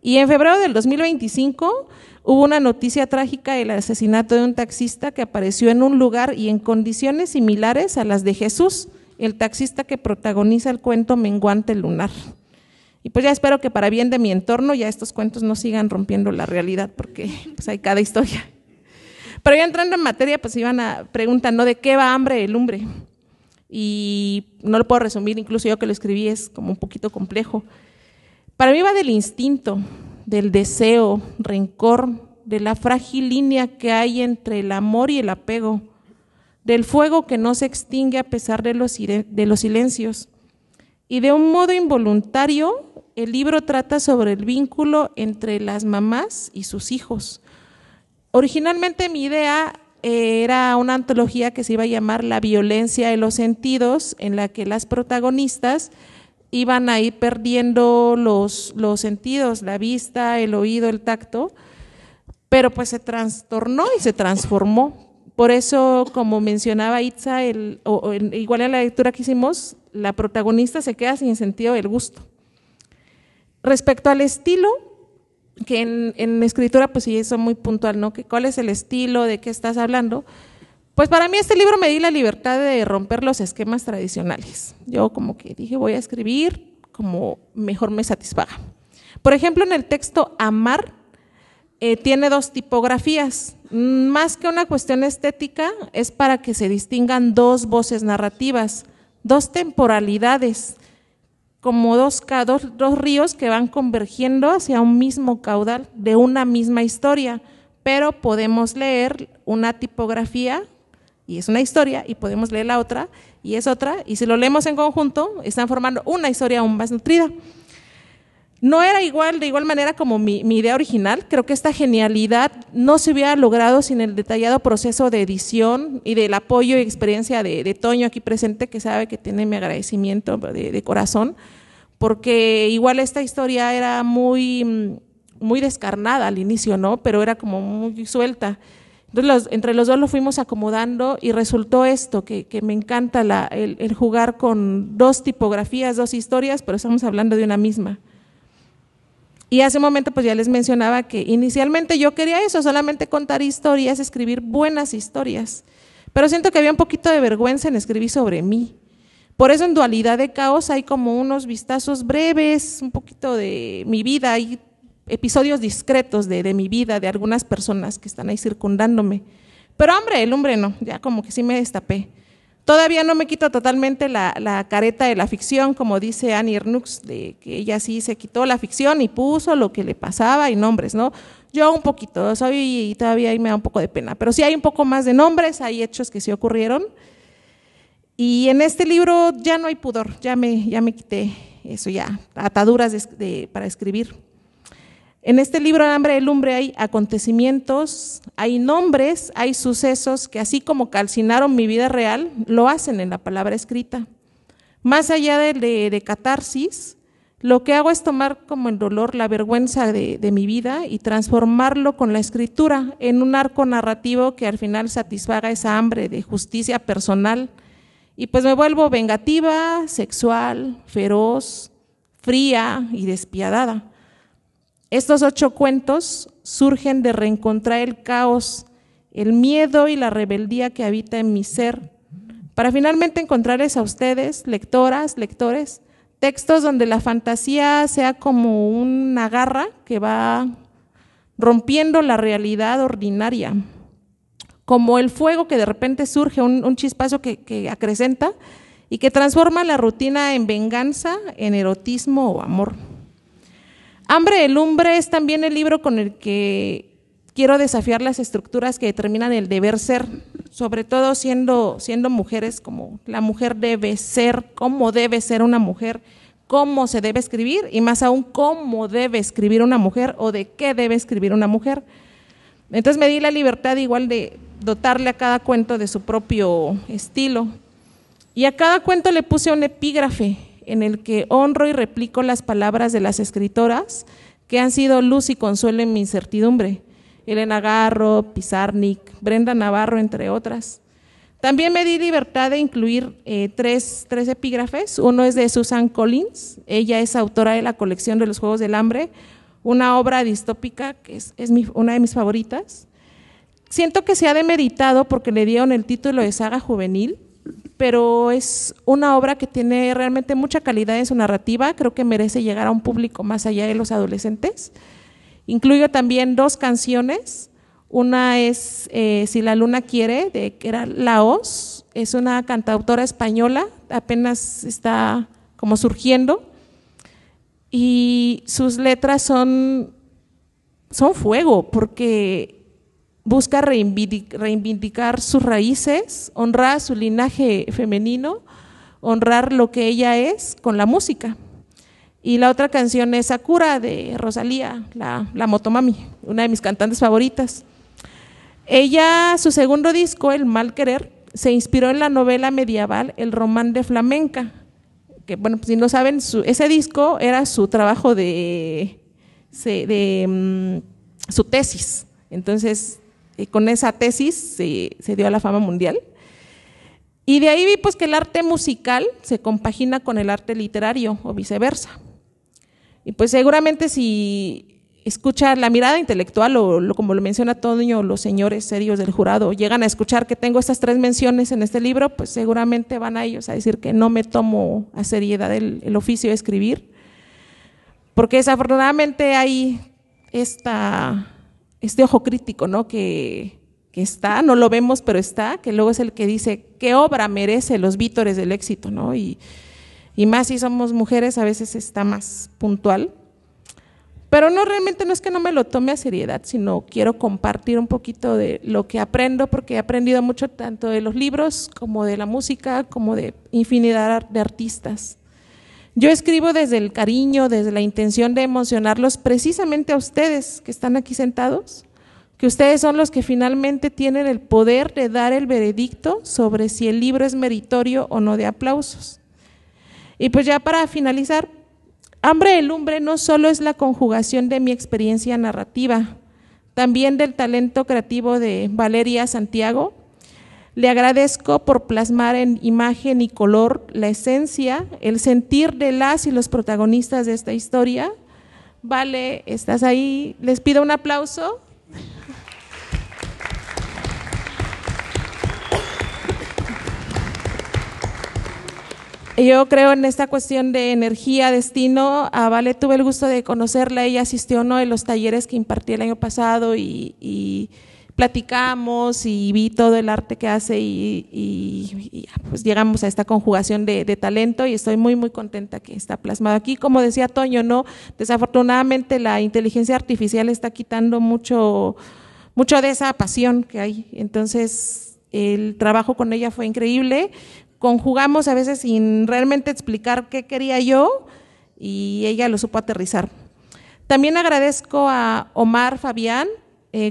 Y en febrero del 2025 hubo una noticia trágica del asesinato de un taxista que apareció en un lugar y en condiciones similares a las de Jesús, el taxista que protagoniza el cuento Menguante Lunar. Y pues ya espero que para bien de mi entorno ya estos cuentos no sigan rompiendo la realidad, porque pues hay cada historia. Pero ya entrando en materia, pues preguntan, ¿no?, ¿de qué va Hambre de Lumbre? Y no lo puedo resumir, incluso yo que lo escribí es como un poquito complejo. Para mí va del instinto, del deseo, rencor, de la frágil línea que hay entre el amor y el apego, del fuego que no se extingue a pesar de los silencios. Y de un modo involuntario, el libro trata sobre el vínculo entre las mamás y sus hijos. Originalmente mi idea era una antología que se iba a llamar La violencia de los sentidos, en la que las protagonistas iban a ir perdiendo los sentidos, la vista, el oído, el tacto, pero pues se trastornó y se transformó. Por eso, como mencionaba Itza, igual en la lectura que hicimos, la protagonista se queda sin sentido del gusto. Respecto al estilo, que en escritura pues sí, eso es muy puntual, ¿no? ¿Cuál es el estilo? ¿De qué estás hablando? Pues para mí este libro me di la libertad de romper los esquemas tradicionales. Yo como que dije, voy a escribir como mejor me satisfaga. Por ejemplo, en el texto Amar tiene 2 tipografías. Más que una cuestión estética, es para que se distingan 2 voces narrativas, 2 temporalidades, como dos ríos que van convergiendo hacia un mismo caudal de una misma historia, pero podemos leer una tipografía y es una historia, y podemos leer la otra y es otra, y si lo leemos en conjunto están formando una historia aún más nutrida. No era de igual manera como mi idea original. Creo que esta genialidad no se hubiera logrado sin el detallado proceso de edición y del apoyo y experiencia de Toño aquí presente, que sabe que tiene mi agradecimiento de corazón, porque igual esta historia era muy descarnada al inicio, ¿no? Pero era como muy suelta. Entonces entre los dos lo fuimos acomodando y resultó esto, que me encanta el jugar con dos tipografías, dos historias, pero estamos hablando de una misma. Y hace un momento pues ya les mencionaba que inicialmente yo quería eso, solamente contar historias, escribir buenas historias, pero siento que había un poquito de vergüenza en escribir sobre mí. Por eso en Dualidad de Caos hay como unos vistazos breves, un poquito de mi vida, hay episodios discretos de mi vida, de algunas personas que están ahí circundándome. Pero el hombre no, ya como que sí me destapé. Todavía no me quito totalmente la careta de la ficción, como dice Annie Ernaux, de que ella sí se quitó la ficción y puso lo que le pasaba y nombres, ¿no? Yo un poquito, y todavía ahí me da un poco de pena, pero sí hay un poco más de nombres, hay hechos que sí ocurrieron. Y en este libro ya no hay pudor, ya me quité eso, ya ataduras para escribir. En este libro Hambre de Lumbre hay acontecimientos, hay nombres, hay sucesos que así como calcinaron mi vida real, lo hacen en la palabra escrita. Más allá de catarsis, lo que hago es tomar como el dolor, la vergüenza de mi vida y transformarlo con la escritura en un arco narrativo que al final satisfaga esa hambre de justicia personal. Y pues me vuelvo vengativa, sexual, feroz, fría y despiadada. Estos 8 cuentos surgen de reencontrar el caos, el miedo y la rebeldía que habita en mi ser, para finalmente encontrarles a ustedes, lectoras, lectores, textos donde la fantasía sea como una garra que va rompiendo la realidad ordinaria, como el fuego que de repente surge, un chispazo que acrecenta y que transforma la rutina en venganza, en erotismo o amor. Hambre de Lumbre es también el libro con el que quiero desafiar las estructuras que determinan el deber ser, sobre todo siendo mujeres, como la mujer debe ser, cómo debe ser una mujer, cómo se debe escribir y más aún cómo debe escribir una mujer o de qué debe escribir una mujer. Entonces me di la libertad igual de dotarle a cada cuento de su propio estilo y a cada cuento le puse un epígrafe en el que honro y replico las palabras de las escritoras que han sido luz y consuelo en mi incertidumbre, Elena Garro, Pizarnik, Brenda Navarro, entre otras. También me di libertad de incluir tres epígrafes. Uno es de Susan Collins, ella es autora de la colección de los Juegos del Hambre, una obra distópica que es una de mis favoritas. Siento que se ha demeritado porque le dieron el título de saga juvenil, pero es una obra que tiene realmente mucha calidad en su narrativa, creo que merece llegar a un público más allá de los adolescentes. Incluyo también 2 canciones, una es Si la luna quiere, que era Laos, es una cantautora española, apenas está como surgiendo, y sus letras son fuego, porque busca reivindicar sus raíces, honrar su linaje femenino, honrar lo que ella es con la música. Y la otra canción es Sakura de Rosalía, la Motomami, una de mis cantantes favoritas. Ella, su segundo disco, El Mal Querer, se inspiró en la novela medieval El Román de Flamenca, que bueno, pues si no saben, ese disco era su trabajo de su tesis. Entonces, con esa tesis se dio a la fama mundial. Y de ahí vi pues que el arte musical se compagina con el arte literario o viceversa. Y pues seguramente si escucha la mirada intelectual o como lo menciona Toño, los señores serios del jurado llegan a escuchar que tengo estas 3 menciones en este libro, pues seguramente van a ellos a decir que no me tomo a seriedad el oficio de escribir, porque desafortunadamente hay este ojo crítico, ¿no? que está, no lo vemos, pero está, que luego es el que dice qué obra merece los vítores del éxito, ¿no? Y más si somos mujeres a veces está más puntual, pero realmente no es que no me lo tome a seriedad, sino quiero compartir un poquito de lo que aprendo, porque he aprendido mucho tanto de los libros como de la música, como de infinidad de artistas. Yo escribo desde el cariño, desde la intención de emocionarlos precisamente a ustedes que están aquí sentados, que ustedes son los que finalmente tienen el poder de dar el veredicto sobre si el libro es meritorio o no de aplausos. Y pues ya para finalizar, Hambre de Lumbre no solo es la conjugación de mi experiencia narrativa, también del talento creativo de Valeria Santiago. Le agradezco por plasmar en imagen y color la esencia, el sentir de las y los protagonistas de esta historia. Vale, estás ahí, les pido un aplauso. Yo creo en esta cuestión de energía, destino. A Vale tuve el gusto de conocerla, ella asistió a uno de los talleres que impartí el año pasado y platicamos y vi todo el arte que hace y pues llegamos a esta conjugación de talento y estoy muy muy contenta que está plasmado aquí. Como decía Toño, no, desafortunadamente la inteligencia artificial está quitando mucho de esa pasión que hay, entonces el trabajo con ella fue increíble. Conjugamos a veces sin realmente explicar qué quería yo y ella lo supo aterrizar. También agradezco a Omar Fabián,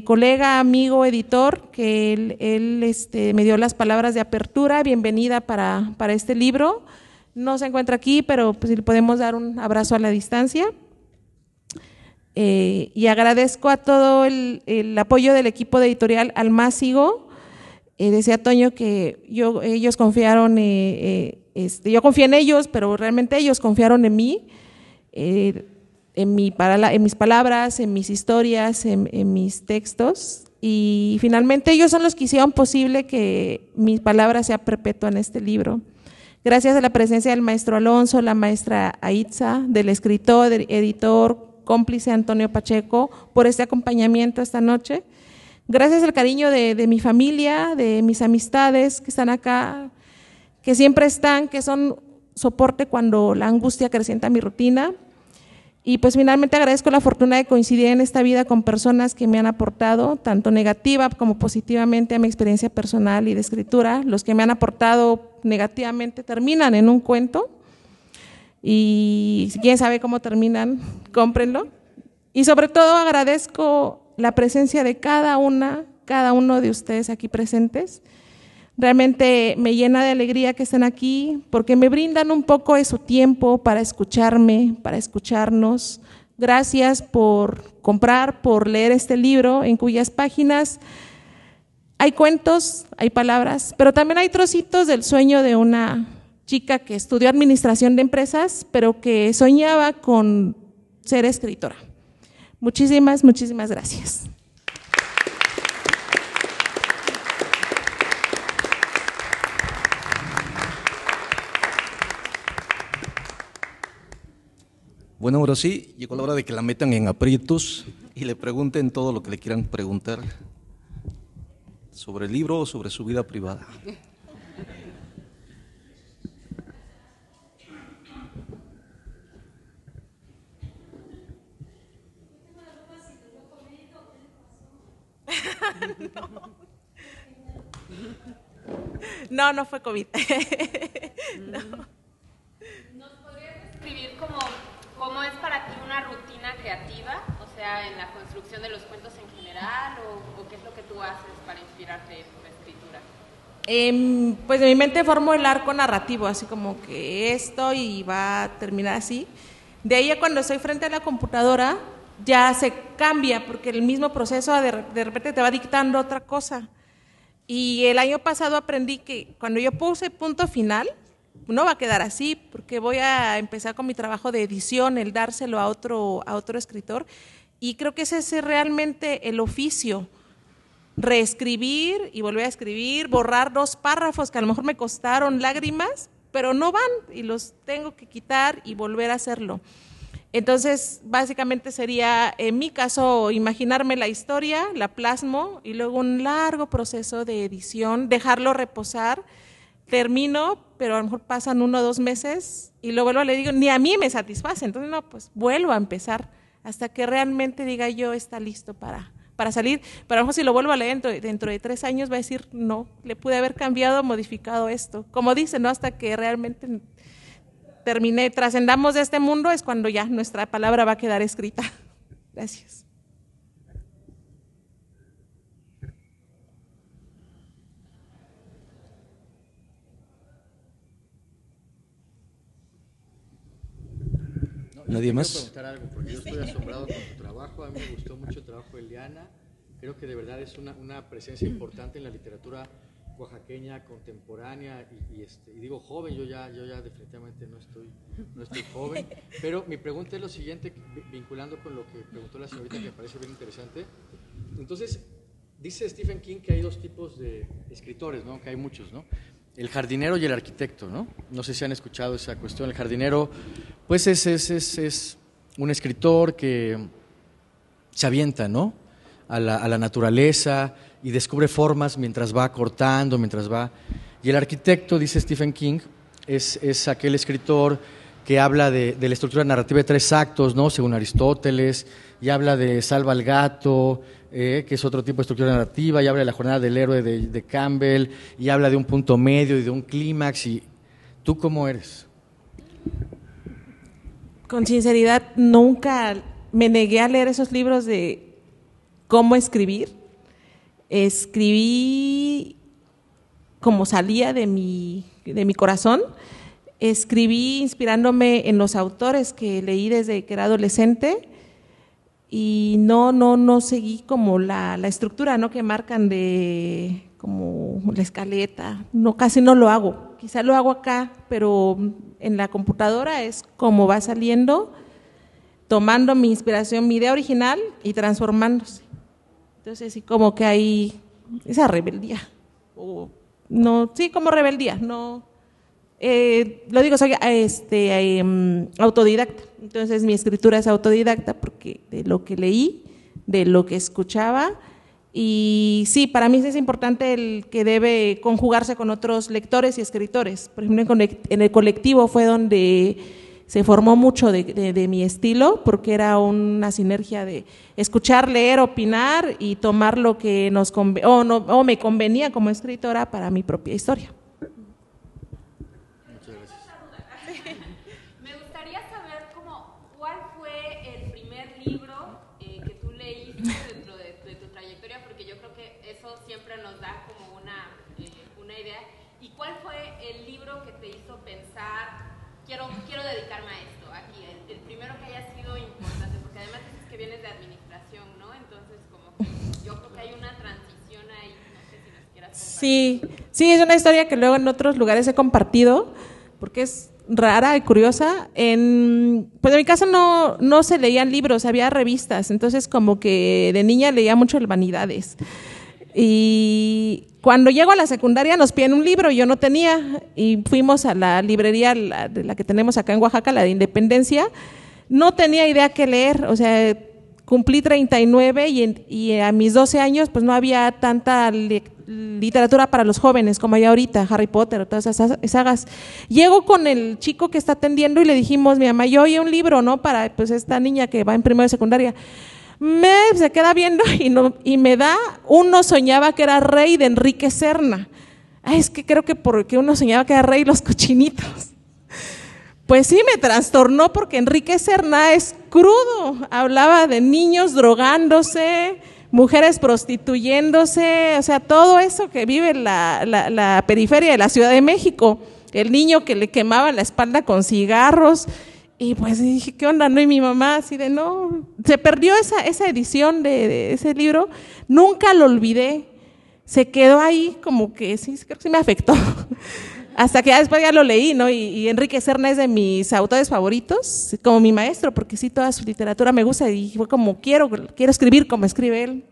colega, amigo, editor, que él me dio las palabras de apertura, bienvenida para este libro. No se encuentra aquí, pero pues le podemos dar un abrazo a la distancia. Y agradezco a todo el apoyo del equipo de editorial Almácigo. Decía Toño que ellos confiaron, yo confié en ellos, pero realmente ellos confiaron en mí, en mis palabras, en mis historias, en mis textos, y finalmente ellos son los que hicieron posible que mi palabra sea perpetua en este libro. Gracias a la presencia del maestro Alonso, la maestra Aitza, del escritor, del editor, cómplice Antonio Pacheco, por este acompañamiento esta noche. Gracias al cariño de mi familia, de mis amistades que están acá, que siempre están, que son soporte cuando la angustia acrecienta mi rutina. Y pues finalmente agradezco la fortuna de coincidir en esta vida con personas que me han aportado, tanto negativa como positivamente, a mi experiencia personal y de escritura. Los que me han aportado negativamente terminan en un cuento y si quién sabe cómo terminan, cómprenlo. Y sobre todo agradezco la presencia de cada uno de ustedes aquí presentes. Realmente me llena de alegría que estén aquí porque me brindan un poco de su tiempo para escucharme, para escucharnos. Gracias por comprar, por leer este libro en cuyas páginas hay cuentos, hay palabras, pero también hay trocitos del sueño de una chica que estudió administración de empresas, pero que soñaba con ser escritora. Muchísimas gracias.
Bueno, ahora sí, llegó la hora de que la metan en aprietos y le pregunten todo lo que le quieran preguntar sobre el libro o sobre su vida privada.
No fue COVID. No.
¿Nos podrías describir cómo es para ti una rutina creativa? O sea, en la construcción de los cuentos en general, o qué es lo que tú haces para inspirarte en tu escritura.
Pues en mi mente formo el arco narrativo, así como que esto y va a terminar así. De ahí a cuando estoy frente a la computadora ya se cambia porque el mismo proceso de repente te va dictando otra cosa. Y el año pasado aprendí que cuando yo puse punto final, no va a quedar así, porque voy a empezar con mi trabajo de edición, el dárselo a otro escritor, y creo que ese es realmente el oficio, reescribir y volver a escribir, borrar 2 párrafos que a lo mejor me costaron lágrimas, pero no van y los tengo que quitar y volver a hacerlo. Entonces, básicamente sería, en mi caso, imaginarme la historia, la plasmo y luego un largo proceso de edición, dejarlo reposar, termino, pero a lo mejor pasan 1 o 2 meses y luego vuelvo, le digo, ni a mí me satisface, entonces no, pues vuelvo a empezar hasta que realmente diga yo está listo para salir, pero a lo mejor si lo vuelvo a leer dentro de 3 años va a decir, no, le pude haber cambiado, modificado esto, como dice, ¿no? Hasta que realmente trascendamos de este mundo, es cuando ya nuestra palabra va a quedar escrita. Gracias.
¿Nadie más?
Quiero preguntar algo, porque yo estoy asombrado con tu trabajo. A mí me gustó mucho el trabajo de Eliana. Creo que de verdad es una presencia importante en la literatura oaxaqueña contemporánea y digo joven, yo ya definitivamente no estoy joven, pero mi pregunta es lo siguiente, vinculando con lo que preguntó la señorita, que me parece bien interesante. Entonces, dice Stephen King que hay dos tipos de escritores, ¿no? Que hay muchos, ¿no? El jardinero y el arquitecto, ¿no? No sé si han escuchado esa cuestión. El jardinero, pues es un escritor que se avienta, ¿no? A la naturaleza y descubre formas mientras va cortando, mientras va. Y el arquitecto, dice Stephen King, es aquel escritor que habla de la estructura narrativa de 3 actos, ¿no? Según Aristóteles, y habla de Salva al gato, que es otro tipo de estructura narrativa, y habla de la jornada del héroe de Campbell, y habla de un punto medio y de un clímax. ¿Y tú cómo eres?
Con sinceridad, nunca me negué a leer esos libros de cómo escribir. Escribí como salía de mi corazón. Escribí inspirándome en los autores que leí desde que era adolescente y no seguí como la estructura, ¿no? Que marcan de como la escaleta. No, casi no lo hago. Quizá lo hago acá, pero en la computadora es como va saliendo, tomando mi inspiración, mi idea original y transformándose. Entonces sí, como que hay esa rebeldía. Sí, como rebeldía, no. Lo digo, soy autodidacta, entonces mi escritura es autodidacta porque de lo que leí, de lo que escuchaba, y sí, para mí es importante el que debe conjugarse con otros lectores y escritores. Por ejemplo, en el colectivo fue donde se formó mucho de mi estilo, porque era una sinergia de escuchar, leer, opinar y tomar lo que me convenía como escritora para mi propia historia.
Quiero dedicarme a esto aquí, el primero que haya sido importante, porque además dices que vienes de administración, ¿no? Entonces como que yo creo que hay una transición ahí, no sé si nos quieras compartir.
Sí, es una historia que luego en otros lugares he compartido, porque es rara y curiosa. Pues en mi casa no se leían libros, había revistas, entonces como que de niña leía mucho el Vanidades. Y cuando llego a la secundaria nos piden un libro, yo no tenía, y fuimos a la librería, de la que tenemos acá en Oaxaca, la de Independencia. No tenía idea qué leer, o sea, cumplí 39 y a mis 12 años pues no había tanta literatura para los jóvenes como hay ahorita, Harry Potter o todas esas sagas. Llego con el chico que está atendiendo y le dijimos, mi mamá, yo oí un libro, ¿no? Para pues esta niña que va en primero de secundaria. Se queda viendo y me da Uno soñaba que era rey de Enrique Serna. Es que creo que porque uno soñaba que era rey los cochinitos. Pues sí, me trastornó porque Enrique Serna es crudo, hablaba de niños drogándose, mujeres prostituyéndose, o sea, todo eso que vive la periferia de la Ciudad de México, el niño que le quemaba la espalda con cigarros. Y pues dije, ¿qué onda? ¿No? Y mi mamá así de no, se perdió esa edición de ese libro, nunca lo olvidé, se quedó ahí como que sí, creo que sí me afectó, hasta que después ya lo leí, ¿no? Y Enrique Serna es de mis autores favoritos, como mi maestro, porque sí, toda su literatura me gusta y fue como, quiero escribir como escribe él.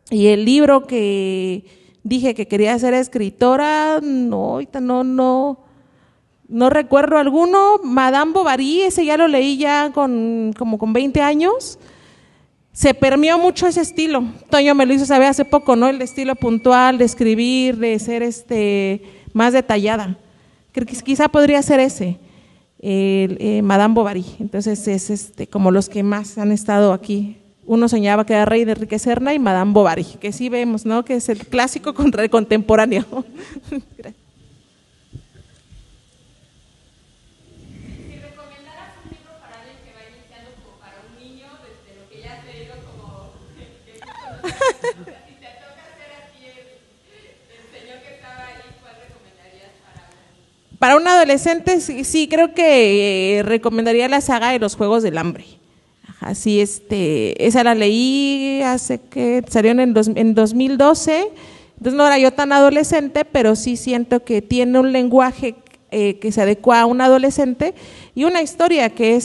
Y el libro que dije que quería ser escritora, ahorita no recuerdo alguno. Madame Bovary, ese ya lo leí ya como con 20 años. Se permeó mucho ese estilo. Toño me lo hizo saber hace poco, ¿no? El estilo puntual, de escribir, de ser más detallada. Creo que quizá podría ser ese, Madame Bovary. Entonces es como los que más han estado aquí. Uno soñaba que era rey de Enrique Serna y Madame Bovary, que sí vemos, ¿no? Que es el clásico contra el contemporáneo. Gracias. Para un adolescente, sí, creo que recomendaría la saga de los Juegos del Hambre. Ajá, sí, esa la leí hace que salió en 2012, entonces no era yo tan adolescente, pero sí siento que tiene un lenguaje que se adecua a un adolescente y una historia que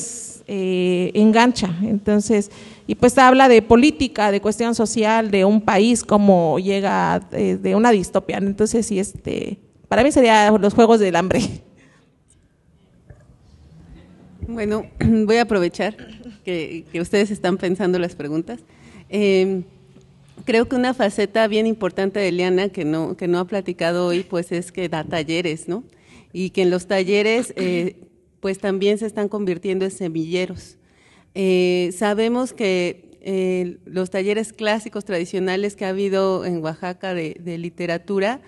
engancha. Entonces, y pues habla de política, de cuestión social, de un país, cómo llega de una distopia. Entonces, sí, para mí sería los Juegos del Hambre.
Bueno, voy a aprovechar que ustedes están pensando las preguntas. Creo que una faceta bien importante de Eliana que no ha platicado hoy, pues es que da talleres, ¿no? Y que en los talleres, pues también se están convirtiendo en semilleros. Sabemos que los talleres clásicos tradicionales que ha habido en Oaxaca de literatura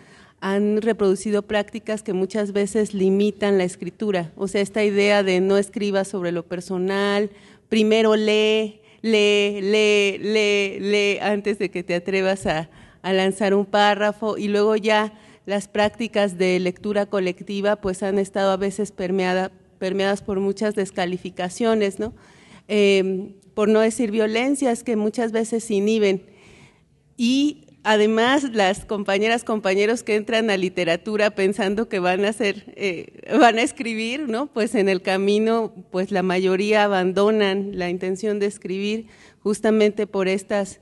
han reproducido prácticas que muchas veces limitan la escritura. O sea, esta idea de no escribas sobre lo personal, primero lee antes de que te atrevas a lanzar un párrafo, y luego ya las prácticas de lectura colectiva pues han estado a veces permeadas por muchas descalificaciones, ¿no? Por no decir violencias que muchas veces inhiben. Y además, las compañeros que entran a literatura pensando que van a escribir, ¿no? Pues en el camino, pues la mayoría abandonan la intención de escribir justamente por estas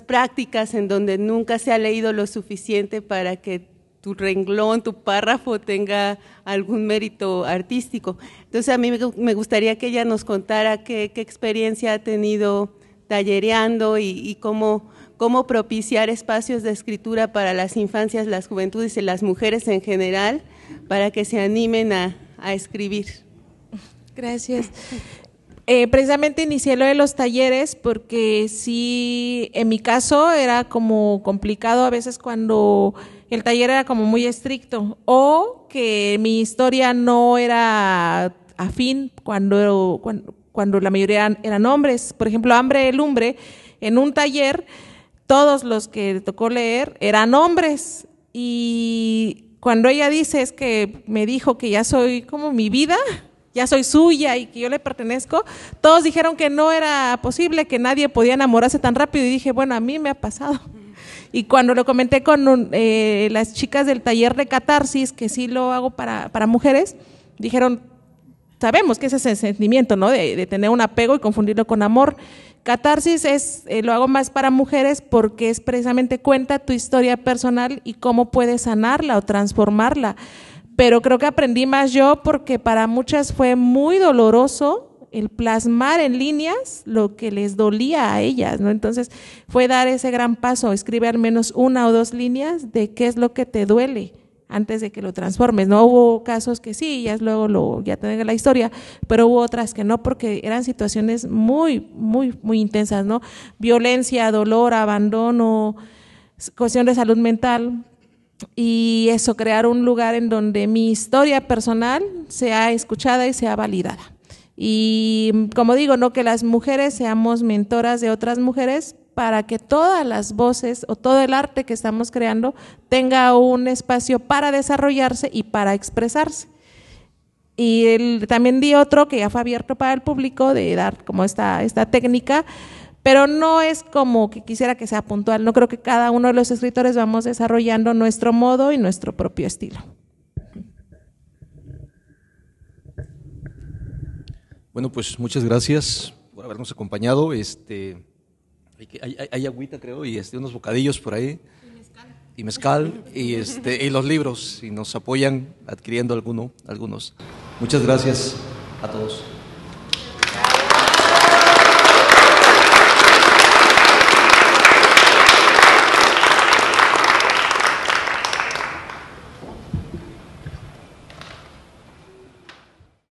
prácticas en donde nunca se ha leído lo suficiente para que tu renglón, tu párrafo tenga algún mérito artístico. Entonces, a mí me gustaría que ella nos contara qué experiencia ha tenido tallereando y cómo propiciar espacios de escritura para las infancias, las juventudes y las mujeres en general, para que se animen a escribir.
Gracias. Precisamente inicié lo de los talleres porque sí, en mi caso era como complicado a veces cuando el taller era como muy estricto o que mi historia no era afín cuando la mayoría eran hombres. Por ejemplo, Hambre el Lumbre, en un taller todos los que tocó leer eran hombres, y cuando ella dice, es que me dijo que ya soy como mi vida, ya soy suya y que yo le pertenezco, todos dijeron que no era posible, que nadie podía enamorarse tan rápido, y dije, bueno, a mí me ha pasado. Y cuando lo comenté con las chicas del taller de Catarsis, que sí lo hago para mujeres, dijeron, sabemos que es ese sentimiento, ¿no? De tener un apego y confundirlo con amor. Catarsis lo hago más para mujeres porque es precisamente cuenta tu historia personal y cómo puedes sanarla o transformarla. Pero creo que aprendí más yo porque para muchas fue muy doloroso el plasmar en líneas lo que les dolía a ellas, ¿no? Entonces fue dar ese gran paso, escribe al menos 1 o 2 líneas de qué es lo que te duele antes de que lo transformes, ¿no? Hubo casos que sí, ya tenés la historia, pero hubo otras que no, porque eran situaciones muy, muy, muy intensas, ¿no? Violencia, dolor, abandono, cuestión de salud mental, y eso, crear un lugar en donde mi historia personal sea escuchada y sea validada. Y como digo, no que las mujeres seamos mentoras de otras mujeres, para que todas las voces o todo el arte que estamos creando tenga un espacio para desarrollarse y para expresarse. Y también di otro que ya fue abierto para el público, de dar como esta técnica, pero no es como que quisiera que sea puntual. No creo que cada uno de los escritores vamos desarrollando nuestro modo y nuestro propio estilo.
Bueno, pues muchas gracias por habernos acompañado. Hay agüita, creo, y unos bocadillos por ahí. Y mezcal. Y los libros, si nos apoyan adquiriendo algunos. Muchas gracias a todos.